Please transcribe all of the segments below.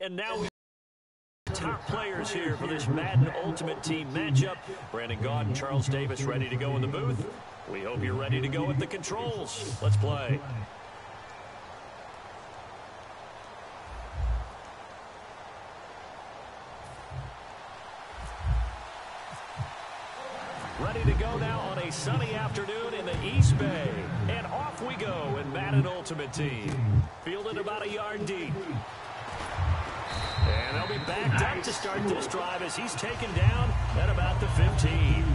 And now we top players here for this Madden Ultimate Team matchup. Brandon Gaud and Charles Davis ready to go in the booth. We hope you're ready to go at the controls. Let's play. Ready to go now on a sunny afternoon in the East Bay. And off we go in Madden Ultimate Team. Fielded about a yard deep. And they'll be backed up to start this drive as he's taken down at about the 15.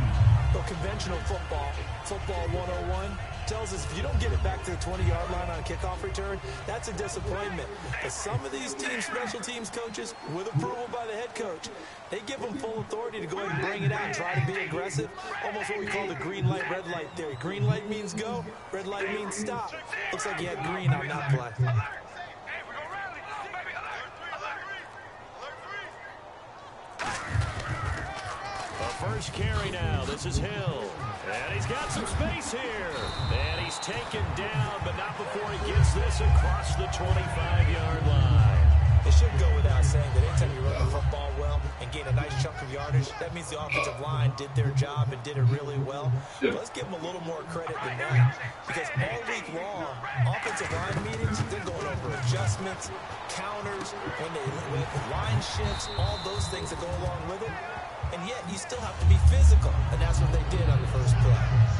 Well, conventional football 101, tells us if you don't get it back to the 20-yard line on a kickoff return, that's a disappointment. But some of these special teams coaches, with approval by the head coach, they give them full authority to go ahead and bring it out and try to be aggressive. Almost what we call the green light, red light theory. Green light means go, red light means stop. Looks like he had green on that play. First carry now. This is Hill. And he's got some space here. And he's taken down, but not before he gets this across the 25-yard line. It should go without saying that anytime you run the football well and gain a nice chunk of yardage, that means the offensive line did their job and did it really well. But let's give them a little more credit than that. Because all week long, offensive line meetings, they're going over adjustments, counters, when line shifts, all those things that go along with it. And yet, you still have to be physical, and that's what they did on the first play.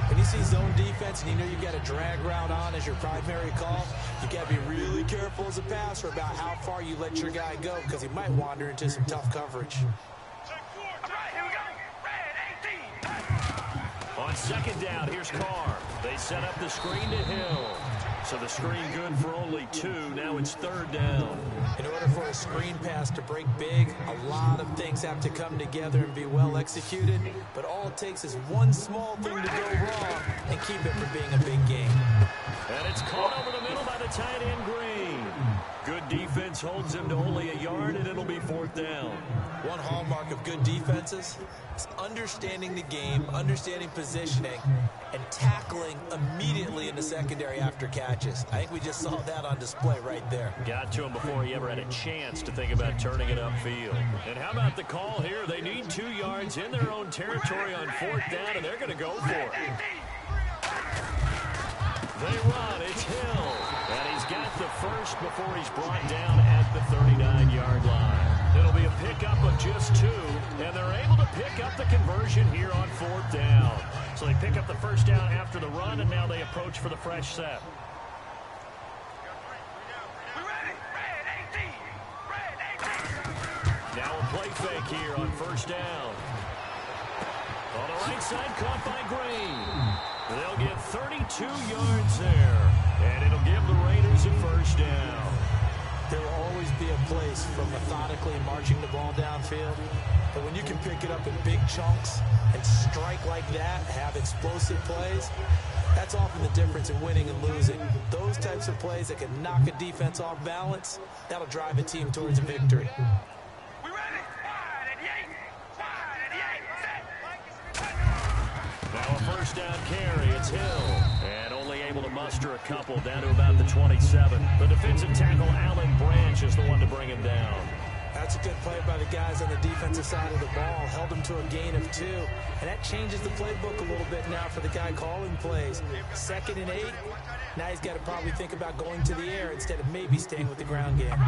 When you see zone defense and you know you've got a drag route on as your primary call, you got to be really careful as a passer about how far you let your guy go because he might wander into some tough coverage. On second down, here's Carr. They set up the screen to Hill. So the screen good for only 2. Now it's third down. In order for a screen pass to break big, a lot of things have to come together and be well executed. But all it takes is one small thing to go wrong and keep it from being a big game. And it's caught over the middle by the tight end Green. Good defense holds him to only a yard, and it'll be fourth down. One hallmark of good defenses is understanding the game, understanding positioning, and tackling immediately in the secondary after catches. I think we just saw that on display right there. Got to him before he ever had a chance to think about turning it upfield. And how about the call here? They need 2 yards in their own territory on fourth down, and they're going to go for it. They run. It's Hill. And he's got the first before he's brought down at the 39-yard line. It'll be a pickup of just 2, and they're able to pick up the conversion here on fourth down. So they pick up the first down after the run, and now they approach for the fresh set. Now a play fake here on first down. On the right side, caught by Green. They'll get 32 yards there, and it'll give the Raiders a first down. There will always be a place for methodically marching the ball downfield. But when you can pick it up in big chunks and strike like that, have explosive plays, that's often the difference in winning and losing. Those types of plays that can knock a defense off balance, that'll drive a team towards a victory. Now a first down carry. It's Hill. And only able to muster a couple down to about the 27. The defensive tackle, Alan Branch, is the one to bring him down. That's a good play by the guys on the defensive side of the ball. Held them to a gain of 2. And that changes the playbook a little bit now for the guy calling plays. 2nd and 8. Now he's got to probably think about going to the air instead of maybe staying with the ground game.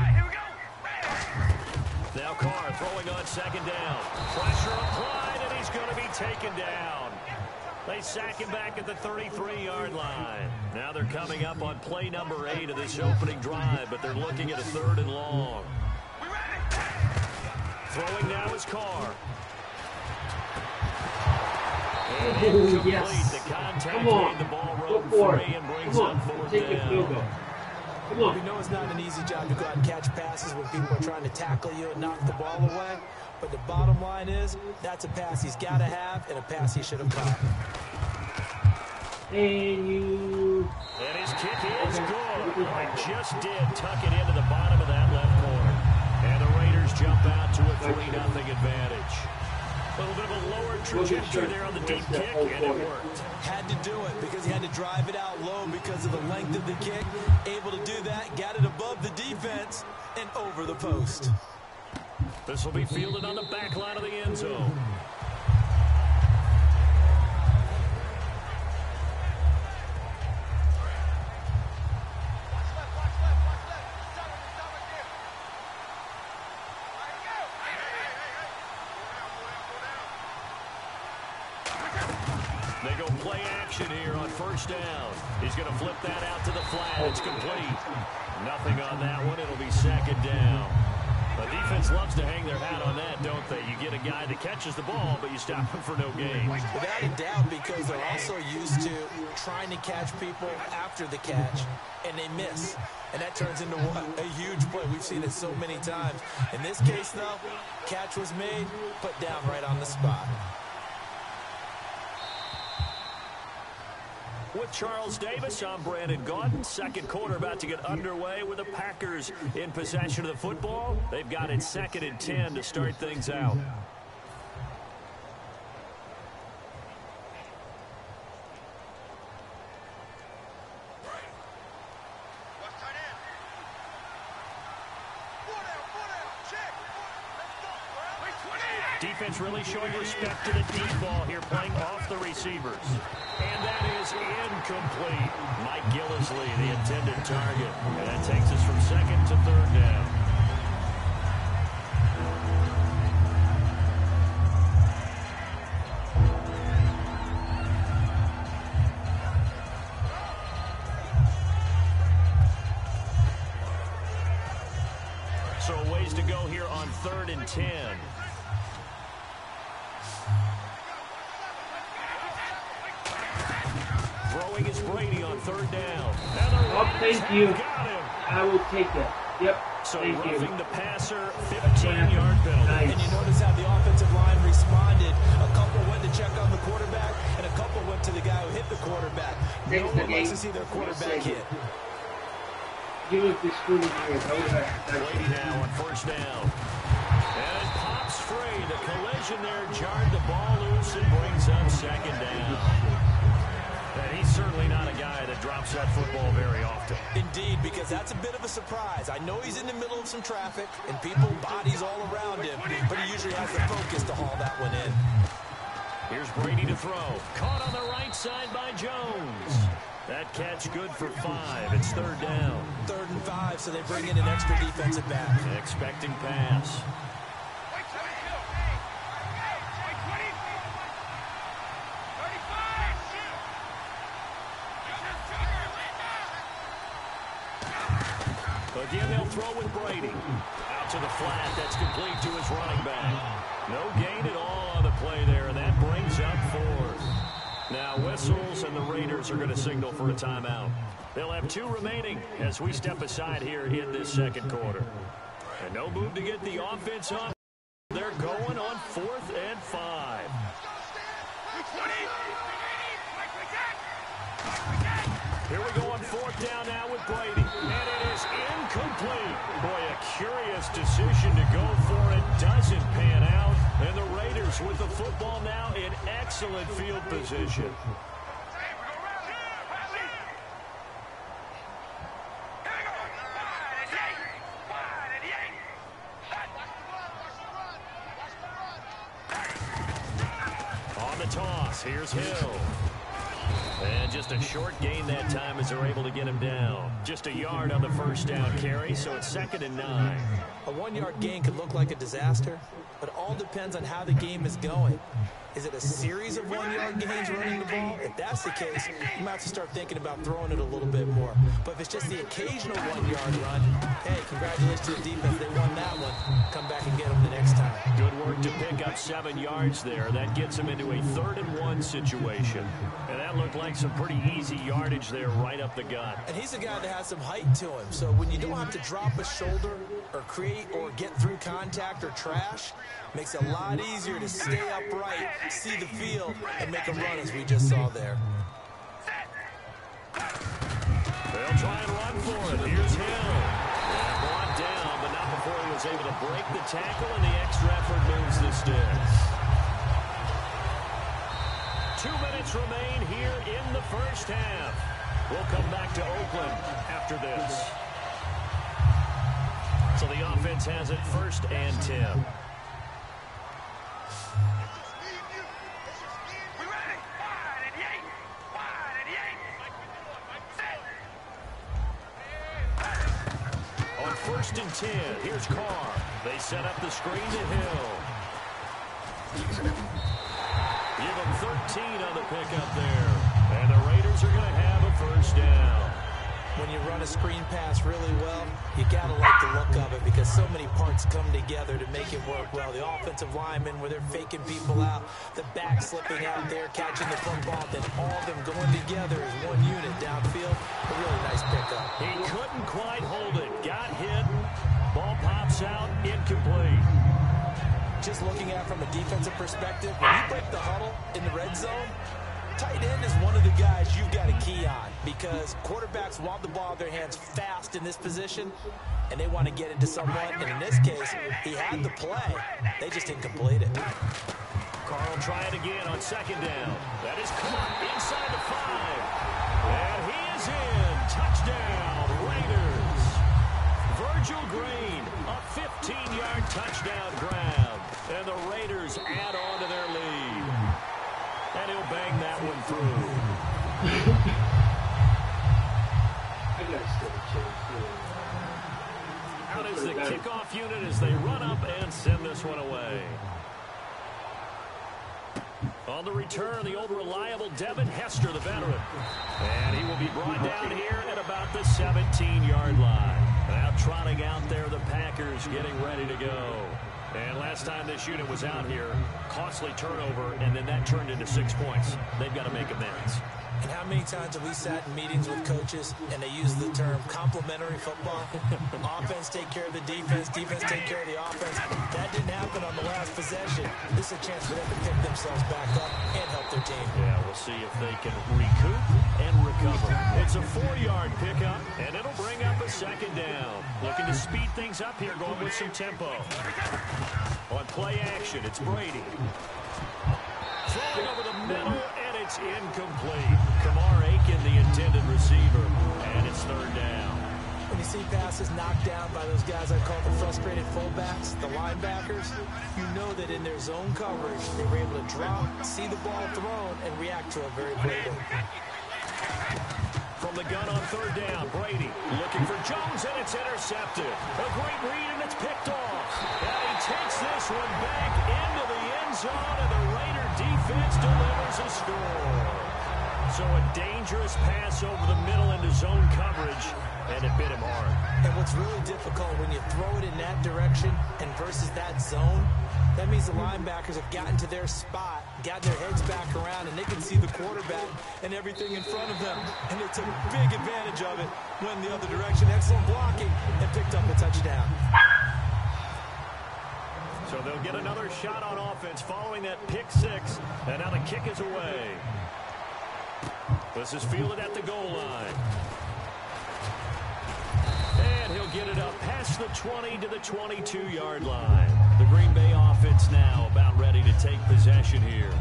Now Carr throwing on second down. Pressure applied, and he's going to be taken down. They sack him back at the 33-yard line. Now they're coming up on play number 8 of this opening drive, but they're looking at a 3rd and long. Throwing now is Carr. And incomplete. Yes. The contact Come on. made the ball Go run for free it. and brings Come on. up fourth Take a field down. goal. Come on. We know it's not an easy job to go out and catch passes when people are trying to tackle you and knock the ball away. But the bottom line is, that's a pass he's got to have and a pass he should have caught. And his kick is good. And just did tuck it into the bottom of that left corner. And the Raiders jump out to a 3-0 advantage. A little bit of a lower trajectory there on the deep kick, and it worked. Had to do it because he had to drive it out low because of the length of the kick. Able to do that, got it above the defense and over the post. This will be fielded on the back line of the end zone. They go play action here on first down. He's going to flip that out to the flat. It's complete. Nothing on that one. It'll be second down. The defense loves to hang their hat on that, don't they? You get a guy that catches the ball, but you stop him for no gain. Without a doubt, because they're also used to trying to catch people after the catch, and they miss. And that turns into what? A huge play. We've seen it so many times. In this case, though, catch was made, put down right on the spot. With Charles Davis, I'm Brandon Gaudin. Second quarter about to get underway with the Packers in possession of the football. They've got it 2nd and 10 to start things out. Defense really showing respect to the deep ball here, playing off the receivers. And that is incomplete. Mike Gillisley, the intended target. And that takes us from 2nd to 3rd down. So a ways to go here on 3rd and 10. Throwing is Brady on 3rd down. Oh, thank you. I will take it. Yep. So thank roughing you. the passer, 15-yard penalty. Nice. And you notice how the offensive line responded. A couple went to check on the quarterback, and a couple went to the guy who hit the quarterback. No one likes to see their quarterback hit. Give us the screen here. Brady now on 1st down. And it pops free. The collision there jarred the ball loose and brings up 2nd down. And he's certainly not a guy that drops that football very often. Indeed, because that's a bit of a surprise. I know he's in the middle of some traffic, and people, bodies all around him, but he usually has the focus to haul that one in. Here's Brady to throw. Caught on the right side by Jones. That catch good for 5. It's 3rd down. 3rd and 5, so they bring in an extra defensive back. Expecting pass. Again, they'll throw with Brady. Out to the flat. That's complete to his running back. No gain at all on the play there, and that brings up 4th. Now whistles, and the Raiders are going to signal for a timeout. They'll have 2 remaining as we step aside here in this 2nd quarter. And no move to get the offense on. They're going on 4th and 5. Here we go on 4th down now with Brady. And it is incomplete. Boy, a curious decision to go for it. Doesn't pan out. And the Raiders with the football now in excellent field position. On the toss, here's Hill. And just a short gain that time as they're able to get him down. Just a yard on the 1st down carry, so it's 2nd and 9. A 1-yard gain could look like a disaster, but it all depends on how the game is going. Is it a series of 1-yard gains running the ball? If that's the case, you might have to start thinking about throwing it a little bit more. But if it's just the occasional 1-yard run, hey, congratulations to the defense. They won that one. Come back and get them the next time. Good work to pick up 7 yards there. That gets them into a 3rd and 1 situation. And that looked like some pretty easy yardage there right up the gut. And he's a guy that has some height to him. So when you don't have to drop a shoulder or create or get through contact or trash, makes it a lot easier to stay upright, see the field, and make a run as we just saw there. They'll try and run for it. Here's Hill. And brought down, but not before he was able to break the tackle, and the extra effort moves the sticks. 2 minutes remain here in the 1st half. We'll come back to Oakland after this. So the offense has it 1st and 10. On 1st and 10, here's Carr. They set up the screen to Hill. Give them 13 on the pickup there. And the Raiders are going to have a 1st down. When you run a screen pass really well, you got to like the look of it because so many parts come together to make it work well. The offensive linemen, where they're faking people out, the back slipping out there, catching the football, then all of them going together as one unit downfield. A really nice pickup. He couldn't quite hold it. Got hit. Ball pops out, incomplete. Just looking at it from a defensive perspective, when you break the huddle in the red zone, tight end is one of the guys you've got to key on because quarterbacks want the ball in their hands fast in this position, and they want to get into someone. And in this case, he had the play. They just didn't complete it. Carr will try it again on 2nd down. That is caught inside the 5. And he is in. Touchdown, Raiders. Virgil Green, a 15-yard touchdown grab. And the Raiders add on to their lead. And he'll bang that one through. Out is the kickoff unit as they run up and send this one away. On the return, the old reliable Devin Hester, the veteran. And he will be brought down here at about the 17-yard line. Now trotting out there, the Packers getting ready to go. And last time this unit was out here, costly turnover, and then that turned into 6 points. They've got to make amends. And how many times have we sat in meetings with coaches and they use the term complementary football? Offense take care of the defense, defense take care of the offense. That didn't happen on the last possession. This is a chance for them to pick themselves back up and help their team. Yeah, we'll see if they can recoup and recover. It's a 4-yard pickup, and it'll bring up a 2nd down. Looking to speed things up here, going with some tempo. On play action, it's Brady. Throwing over the middle, and it's incomplete. Kamar Aiken, the intended receiver, and it's 3rd down. When you see passes knocked down by those guys I call the frustrated fullbacks, the linebackers, you know that in their zone coverage, they were able to drop, see the ball thrown, and react to it very quickly. From the gun on 3rd down, Brady looking for Jones, and it's intercepted. A great read, and it's picked off. And he takes this one back into the end zone, and the Raider defense delivers a score. So a dangerous pass over the middle into zone coverage, and it bit him hard. And what's really difficult when you throw it in that direction and versus that zone, that means the linebackers have gotten to their spot, gotten their heads back around, and they can see the quarterback and everything in front of them. And they took big advantage of it, went the other direction, excellent blocking, and picked up a touchdown. So they'll get another shot on offense following that pick 6, and now the kick is away. This is fielded at the goal line. And he'll get it up past the 20 to the 22-yard line. The Green Bay offense now about ready to take possession here.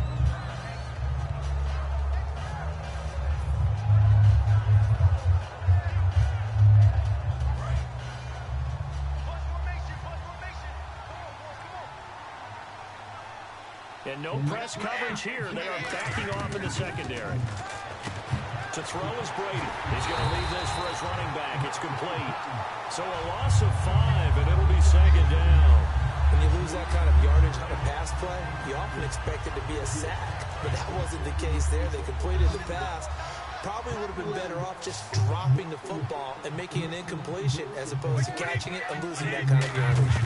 And no press coverage here. They are backing off in the secondary. To throw is Brady. He's going to leave this for his running back. It's complete. So a loss of 5, and it'll be 2nd down. When you lose that kind of yardage on a pass play, you often expect it to be a sack. But that wasn't the case there. They completed the pass. Probably would have been better off just dropping the football and making an incompletion as opposed to catching it and losing that kind of yardage.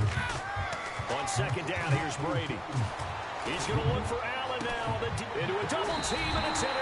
On 2nd down, here's Brady. He's going to look for Allen now into a double team, and it's intercepted.